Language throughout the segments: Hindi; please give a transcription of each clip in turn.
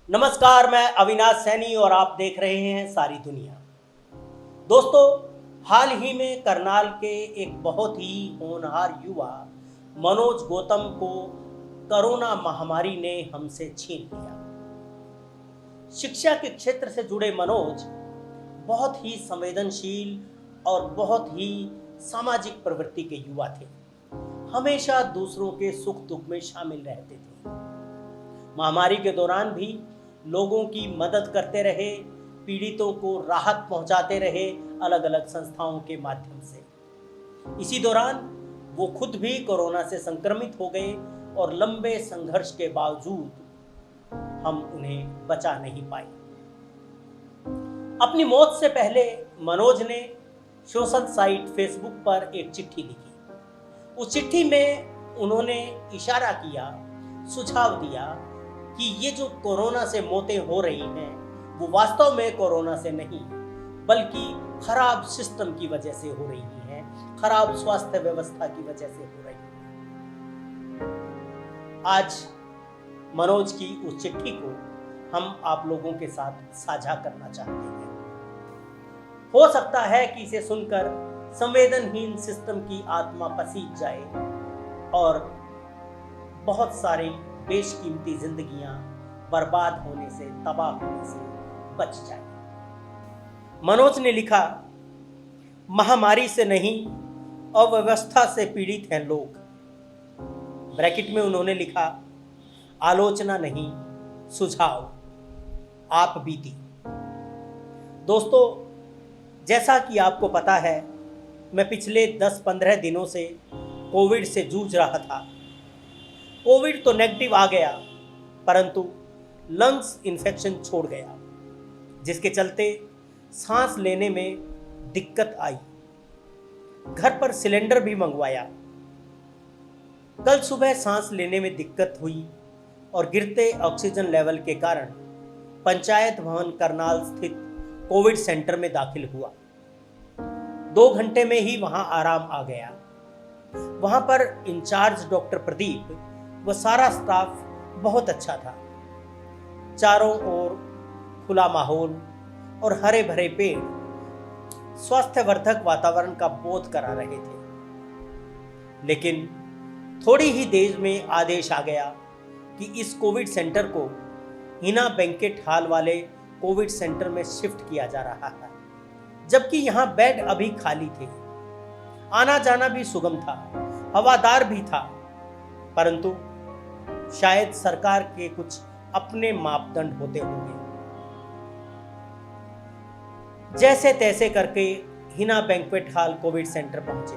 नमस्कार, मैं अविनाश सैनी और आप देख रहे हैं सारी दुनिया। दोस्तों, हाल ही में करनाल के एक बहुत ही होनहार युवा मनोज गौतम को कोरोना महामारी ने हमसे छीन लिया। शिक्षा के क्षेत्र से जुड़े मनोज बहुत ही संवेदनशील और बहुत ही सामाजिक प्रवृत्ति के युवा थे। हमेशा दूसरों के सुख दुख में शामिल रहते थे। महामारी के दौरान भी लोगों की मदद करते रहे, पीड़ितों को राहत पहुंचाते रहे अलग अलग संस्थाओं के माध्यम से। इसी दौरान वो खुद भी कोरोना से संक्रमित हो गए और लंबे संघर्ष के बावजूद हम उन्हें बचा नहीं पाए। अपनी मौत से पहले मनोज ने सोशल साइट फेसबुक पर एक चिट्ठी लिखी। उस चिट्ठी में उन्होंने इशारा किया, सुझाव दिया कि ये जो कोरोना से मौतें हो रही हैं वो वास्तव में कोरोना से नहीं बल्कि खराब सिस्टम की वजह से हो रही हैं, खराब स्वास्थ्य व्यवस्था की वजह से हो रही हैं। आज मनोज की उस चिट्ठी को हम आप लोगों के साथ साझा करना चाहते हैं। हो सकता है कि इसे सुनकर संवेदनहीन सिस्टम की आत्मा पसीज जाए और बहुत सारे बेशकीमती जिंदगियां बर्बाद होने से, तबाह होने से बच जाए। मनोज ने लिखा, महामारी से नहीं अव्यवस्था से पीड़ित हैं लोग। ब्रैकेट में उन्होंने लिखा, आलोचना नहीं सुझाव, आप बीती। दोस्तों, जैसा कि आपको पता है, मैं पिछले 10-15 दिनों से कोविड से जूझ रहा था। कोविड तो नेगेटिव आ गया, परंतु लंग्स इन्फेक्शन छोड़ गया, जिसके चलते सांस लेने में दिक्कत आई। घर पर सिलेंडर भी मंगवाया। कल सुबह सांस लेने में दिक्कत हुई और गिरते ऑक्सीजन लेवल के कारण पंचायत भवन करनाल स्थित कोविड सेंटर में दाखिल हुआ। 2 घंटे में ही वहां आराम आ गया। वहां पर इंचार्ज डॉक्टर प्रदीप व सारा स्टाफ बहुत अच्छा था। चारों ओर खुला माहौल और हरे भरे पेड़ स्वास्थ्यवर्धक वातावरण का बोध करा रहे थे। लेकिन थोड़ी ही देर में आदेश आ गया कि इस कोविड सेंटर को हिना बैंकेट हॉल वाले कोविड सेंटर में शिफ्ट किया जा रहा है, जबकि यहां बेड अभी खाली थे। आना जाना भी सुगम था, हवादार भी था, परंतु शायद सरकार के कुछ अपने मापदंड होते होंगे। जैसे तैसे करके Hina banquet hall Covid centre पहुंचे।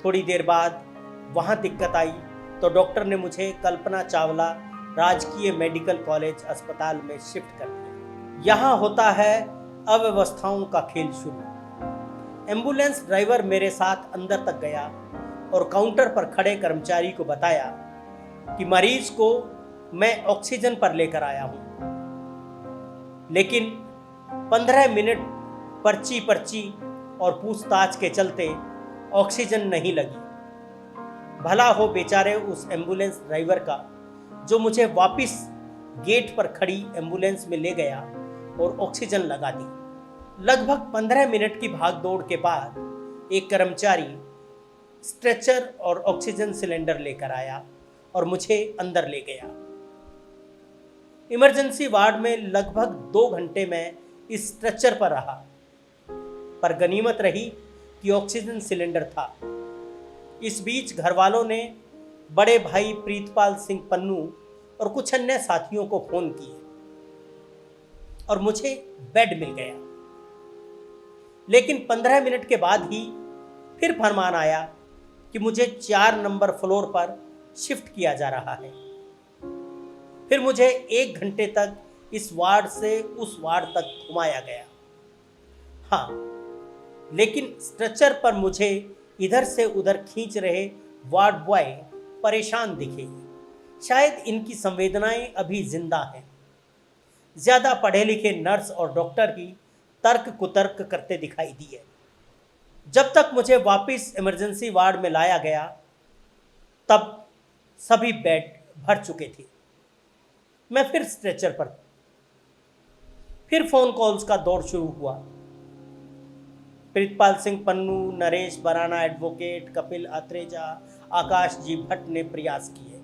थोड़ी देर बाद वहां दिक्कत आई तो डॉक्टर ने मुझे कल्पना चावला राजकीय मेडिकल कॉलेज अस्पताल में शिफ्ट कर दिया। यहां होता है अव्यवस्थाओं का खेल शुरू। एम्बुलेंस ड्राइवर मेरे साथ अंदर तक गया और काउंटर पर खड़े कर्मचारी को बताया कि मरीज को मैं ऑक्सीजन पर लेकर आया हूं, लेकिन 15 मिनट पर्ची और पूछताछ के चलते ऑक्सीजन नहीं लगी। भला हो बेचारे उस एम्बुलेंस ड्राइवर का, जो मुझे वापस गेट पर खड़ी एम्बुलेंस में ले गया और ऑक्सीजन लगा दी। लगभग 15 मिनट की भागदौड़ के बाद एक कर्मचारी स्ट्रेचर और ऑक्सीजन सिलेंडर लेकर आया और मुझे अंदर ले गया। इमरजेंसी वार्ड में लगभग 2 घंटे में इस स्ट्रेचर पर रहा, पर गनीमत रही कि ऑक्सीजन सिलेंडर था। इस बीच घर वालों ने बड़े भाई प्रीतपाल सिंह पन्नू और कुछ अन्य साथियों को फोन किए और मुझे बेड मिल गया। लेकिन 15 मिनट के बाद ही फिर फरमान आया कि मुझे 4 नंबर फ्लोर पर शिफ्ट किया जा रहा है। फिर मुझे 1 घंटे तक इस वार्ड से उस वार्ड तक घुमाया गया। हाँ, लेकिन स्ट्रेचर पर मुझे इधर से उधर खींच रहे वार्ड बॉय परेशान दिखे। शायद इनकी संवेदनाएं अभी जिंदा हैं। ज्यादा पढ़े लिखे नर्स और डॉक्टर ही तर्क कुतर्क करते दिखाई दिए। जब तक मुझे वापस इमरजेंसी वार्ड में लाया गया, तब सभी बेड भर चुके थे। मैं फिर स्ट्रेचर पर। फिर फोन कॉल्स का दौर शुरू हुआ। प्रीतपाल सिंह पन्नू, नरेश बराना एडवोकेट, कपिल अत्रेजा, आकाश जी भट्ट ने प्रयास किए।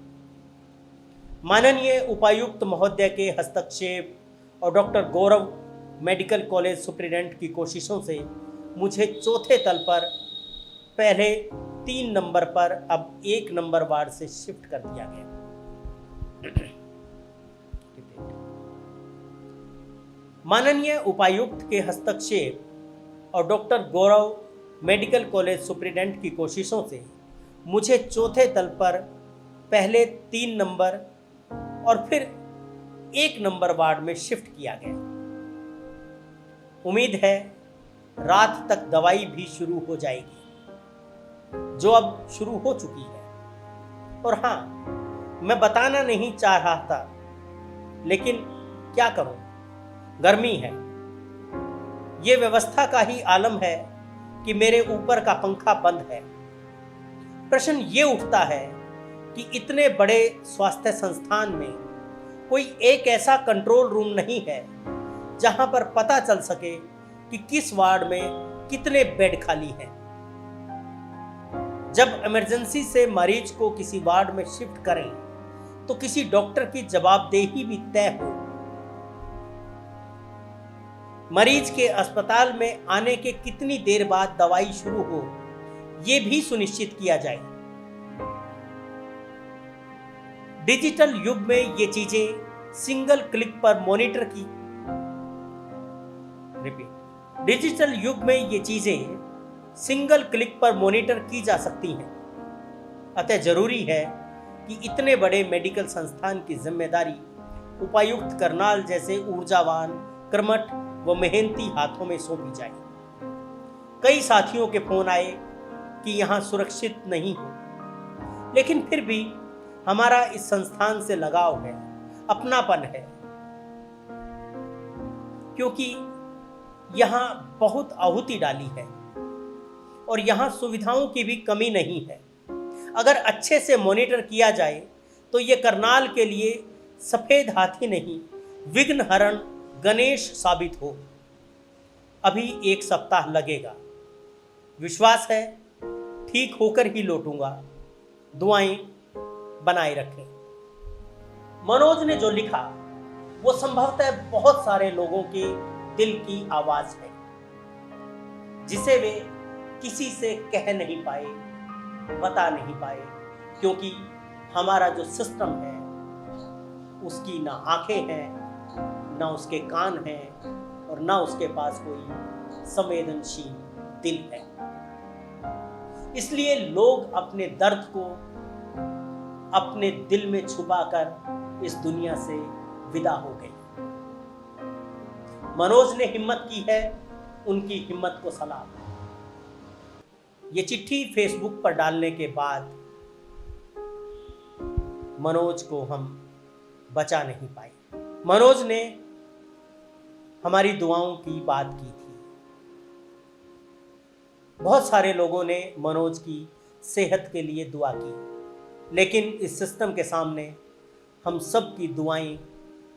माननीय उपायुक्त महोदय के हस्तक्षेप और डॉक्टर गौरव मेडिकल कॉलेज सुप्रिटेंडेंट की कोशिशों से मुझे चौथे तल पर पहले 3 नंबर पर अब 1 नंबर वार्ड से शिफ्ट कर दिया गया। माननीय उपायुक्त के हस्तक्षेप और डॉक्टर गौरव मेडिकल कॉलेज सुप्रिटेंडेंट की कोशिशों से मुझे चौथे तल पर पहले 3 नंबर और फिर 1 नंबर वार्ड में शिफ्ट किया गया। उम्मीद है रात तक दवाई भी शुरू हो जाएगी, जो अब शुरू हो चुकी है। और हाँ, मैं बताना नहीं चाह रहा था, लेकिन क्या करूं, गर्मी है। ये व्यवस्था का ही आलम है कि मेरे ऊपर का पंखा बंद है। प्रश्न ये उठता है कि इतने बड़े स्वास्थ्य संस्थान में कोई एक ऐसा कंट्रोल रूम नहीं है जहां पर पता चल सके कि किस वार्ड में कितने बेड खाली हैं। जब इमरजेंसी से मरीज को किसी वार्ड में शिफ्ट करें तो किसी डॉक्टर की जवाबदेही भी तय हो। मरीज के अस्पताल में आने के कितनी देर बाद दवाई शुरू हो, यह भी सुनिश्चित किया जाए। डिजिटल युग में ये चीजें सिंगल क्लिक पर मॉनिटर की डिजिटल युग में ये चीजें सिंगल क्लिक पर मॉनिटर की जा सकती हैं। अतः जरूरी है कि इतने बड़े मेडिकल संस्थान की जिम्मेदारी उपायुक्त करनाल जैसे ऊर्जावान, कर्मठ व मेहनती हाथों में सौंपी जाए। कई साथियों के फोन आए कि यहां सुरक्षित नहीं हो, लेकिन फिर भी हमारा इस संस्थान से लगाव है, अपनापन है, क्योंकि यहां बहुत आहुति डाली है और यहां सुविधाओं की भी कमी नहीं है। अगर अच्छे से मॉनिटर किया जाए तो ये करनाल के लिए सफेद हाथी नहीं, विघ्नहरण गणेश साबित हो। अभी 1 सप्ताह लगेगा, विश्वास है ठीक होकर ही लौटूंगा। दुआएं बनाए रखें। मनोज ने जो लिखा वो संभवतः बहुत सारे लोगों के दिल की आवाज है, जिसे वे किसी से कह नहीं पाए, बता नहीं पाए, क्योंकि हमारा जो सिस्टम है उसकी ना आंखें हैं, ना उसके कान हैं और ना उसके पास कोई संवेदनशील दिल है। इसलिए लोग अपने दर्द को अपने दिल में छुपाकर इस दुनिया से विदा हो गए। मनोज ने हिम्मत की है, उनकी हिम्मत को सलाम। ये चिट्ठी फेसबुक पर डालने के बाद मनोज को हम बचा नहीं पाए। मनोज ने हमारी दुआओं की बात की थी। बहुत सारे लोगों ने मनोज की सेहत के लिए दुआ की, लेकिन इस सिस्टम के सामने हम सब की दुआएं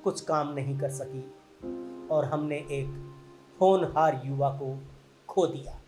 कुछ काम नहीं कर सकी और हमने एक होनहार युवा को खो दिया।